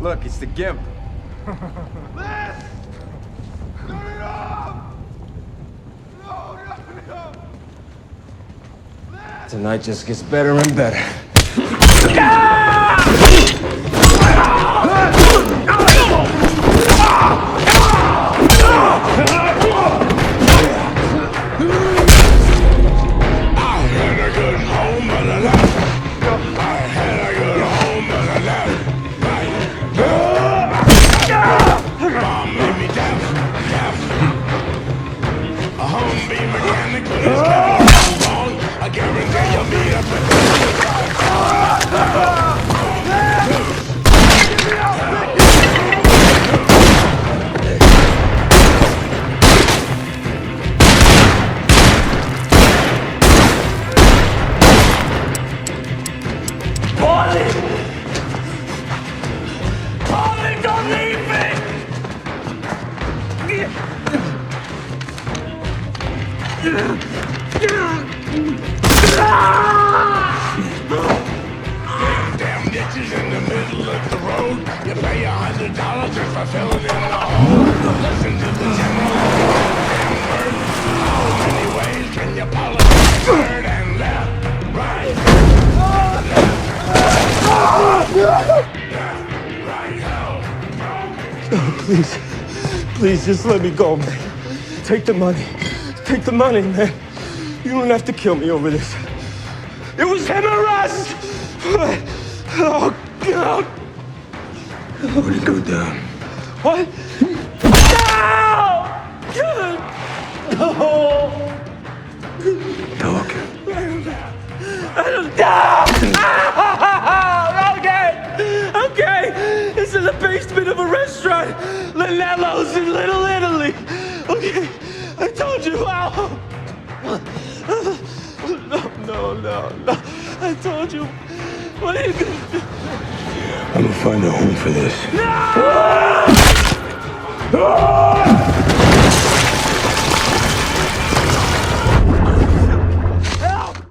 Look, it's the Gimp. Liz! Turn it off! No! Liz! Tonight just gets better and better. Don't leave me! Damn ditches in the middle of the road. You pay $100 just for filling in the hole. Listen to the general damn word. How many ways can you politics? Third and left, right, Please, please, just let me go, man. Take the money. Take the money, man. You don't have to kill me over this. It was him or us! Oh, God! What'd it go down? What? No! Talk. I don't know! Okay! It's in the basement of a restaurant. Lanello's in Little Italy. Okay, I told you. No. I told you. What are you gonna do? I'm gonna find a home for this. No!